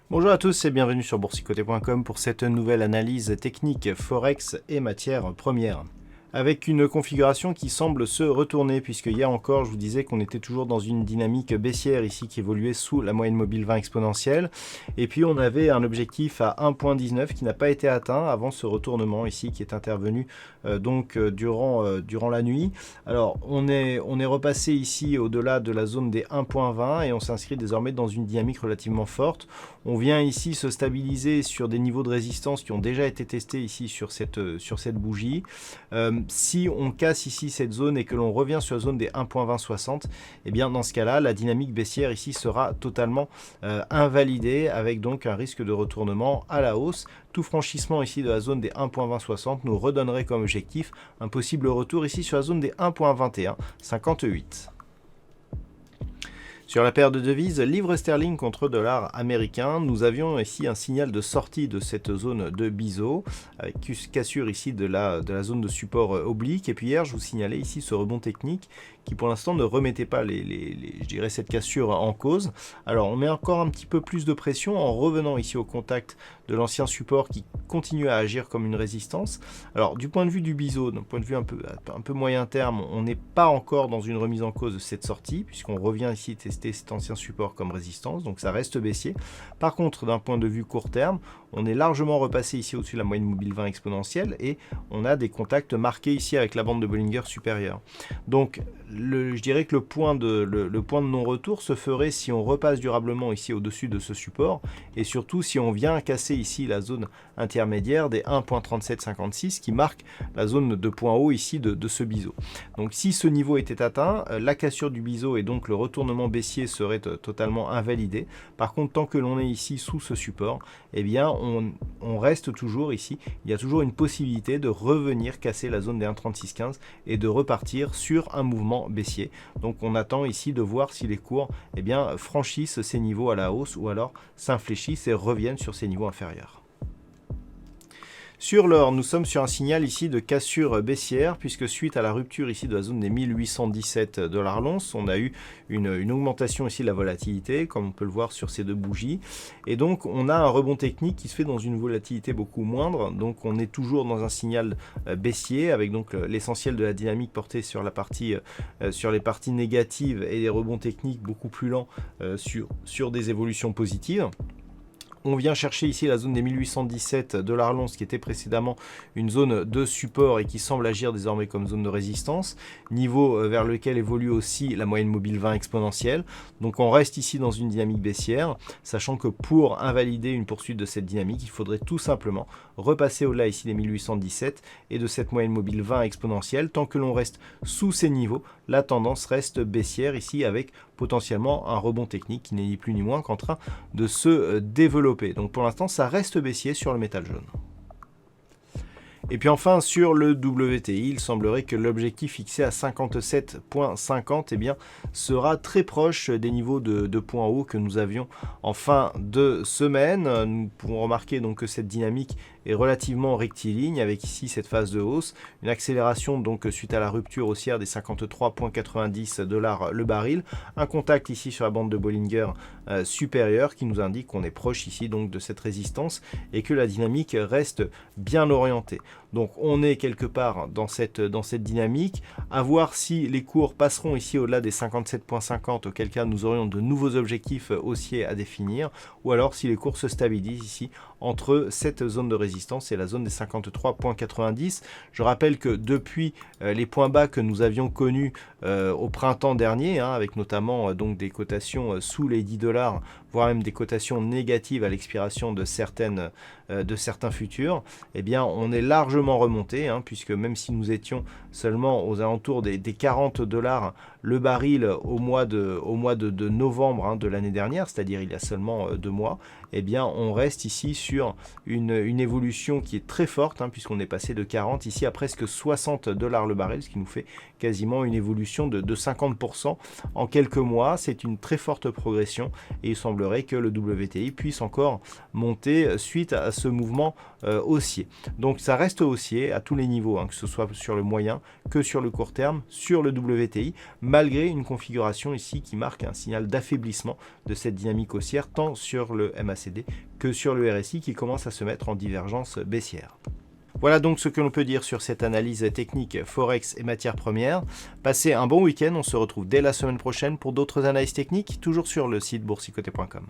Bonjour à tous et bienvenue sur boursicoté.com pour cette nouvelle analyse technique Forex et matières premières. Avec une configuration qui semble se retourner, puisque hier encore je vous disais qu'on était toujours dans une dynamique baissière ici qui évoluait sous la moyenne mobile 20 exponentielle. Et puis on avait un objectif à 1.19 qui n'a pas été atteint avant ce retournement ici qui est intervenu durant la nuit. Alors on est repassé ici au-delà de la zone des 1.20 et on s'inscrit désormais dans une dynamique relativement forte. On vient ici se stabiliser sur des niveaux de résistance qui ont déjà été testés ici sur cette bougie. Si on casse ici cette zone et que l'on revient sur la zone des 1.2060, et bien dans ce cas-là, la dynamique baissière ici sera totalement invalidée avec donc un risque de retournement à la hausse. Tout franchissement ici de la zone des 1.2060 nous redonnerait comme objectif un possible retour ici sur la zone des 1.2158. Sur la paire de devises, livre sterling contre dollar américain, nous avions ici un signal de sortie de cette zone de biseau, avec cassure ici de la zone de support oblique. Et puis hier, je vous signalais ici ce rebond technique qui pour l'instant ne remettait pas je dirais cette cassure en cause. Alors on met encore un petit peu plus de pression en revenant ici au contact de l'ancien support qui continue à agir comme une résistance. Alors du point de vue du biseau, d'un point de vue un peu moyen terme, on n'est pas encore dans une remise en cause de cette sortie, puisqu'on revient ici tester cet ancien support comme résistance, donc ça reste baissier. Par contre, d'un point de vue court terme, on est largement repassé ici au-dessus de la moyenne mobile 20 exponentielle et on a des contacts marqués ici avec la bande de Bollinger supérieure. Donc je dirais que le point de non-retour se ferait si on repasse durablement ici au-dessus de ce support et surtout si on vient casser ici la zone intermédiaire des 1.3756 qui marque la zone de point haut ici de ce biseau. Donc si ce niveau était atteint, la cassure du biseau et donc le retournement baissier serait totalement invalidé. Par contre, tant que l'on est ici sous ce support, eh bien on reste toujours ici. Il y a toujours une possibilité de revenir casser la zone des 1.3615 et de repartir sur un mouvement baissier. Donc on attend ici de voir si les cours franchissent ces niveaux à la hausse ou alors s'infléchissent et reviennent sur ces niveaux inférieurs. Sur l'or, nous sommes sur un signal ici de cassure baissière, puisque suite à la rupture ici de la zone des 1817 $ l'once, on a eu une augmentation ici de la volatilité, comme on peut le voir sur ces deux bougies. Et donc, on a un rebond technique qui se fait dans une volatilité beaucoup moindre. Donc, on est toujours dans un signal baissier, avec donc l'essentiel de la dynamique portée sur les parties négatives et des rebonds techniques beaucoup plus lents sur des évolutions positives. On vient chercher ici la zone des 1817 $ l'once qui était précédemment une zone de support et qui semble agir désormais comme zone de résistance, niveau vers lequel évolue aussi la moyenne mobile 20 exponentielle. Donc on reste ici dans une dynamique baissière, sachant que pour invalider une poursuite de cette dynamique, il faudrait tout simplement repasser au-delà ici des 1817 et de cette moyenne mobile 20 exponentielle. Tant que l'on reste sous ces niveaux, la tendance reste baissière ici avec potentiellement un rebond technique qui n'est ni plus ni moins qu'en train de se développer. Donc pour l'instant, ça reste baissier sur le métal jaune. Et puis enfin, sur le WTI, il semblerait que l'objectif fixé à 57,50 sera très proche des niveaux de points hauts que nous avions en fin de semaine. Nous pouvons remarquer donc que cette dynamique est relativement rectiligne avec ici cette phase de hausse, une accélération donc suite à la rupture haussière des 53,90 $ le baril, un contact ici sur la bande de Bollinger supérieure qui nous indique qu'on est proche ici donc de cette résistance et que la dynamique reste bien orientée. Donc on est quelque part dans cette dynamique, à voir si les cours passeront ici au-delà des 57,50, auquel cas nous aurions de nouveaux objectifs haussiers à définir, ou alors si les cours se stabilisent ici entre cette zone de résistance et la zone des 53,90. Je rappelle que depuis les points bas que nous avions connus au printemps dernier, avec notamment donc des cotations sous les 10 $, voire même des cotations négatives à l'expiration de certains futurs, eh bien on est largement remonté, puisque même si nous étions seulement aux alentours des 40 $ le baril au mois de novembre de l'année dernière, c'est-à-dire il y a seulement 2 mois, eh bien on reste ici sur une évolution qui est très forte, puisqu'on est passé de 40 ici à presque 60 $ le baril, ce qui nous fait quasiment une évolution de 50% en quelques mois. C'est une très forte progression et il semblerait que le WTI puisse encore monter suite à ce mouvement haussier. Donc ça reste haussier à tous les niveaux, que ce soit sur le moyen que sur le court terme, sur le WTI, malgré une configuration ici qui marque un signal d'affaiblissement de cette dynamique haussière, tant sur le MACD que sur le RSI qui commence à se mettre en divergence baissière. Voilà donc ce que l'on peut dire sur cette analyse technique Forex et matières premières. Passez un bon week-end, on se retrouve dès la semaine prochaine pour d'autres analyses techniques, toujours sur le site boursicoté.com.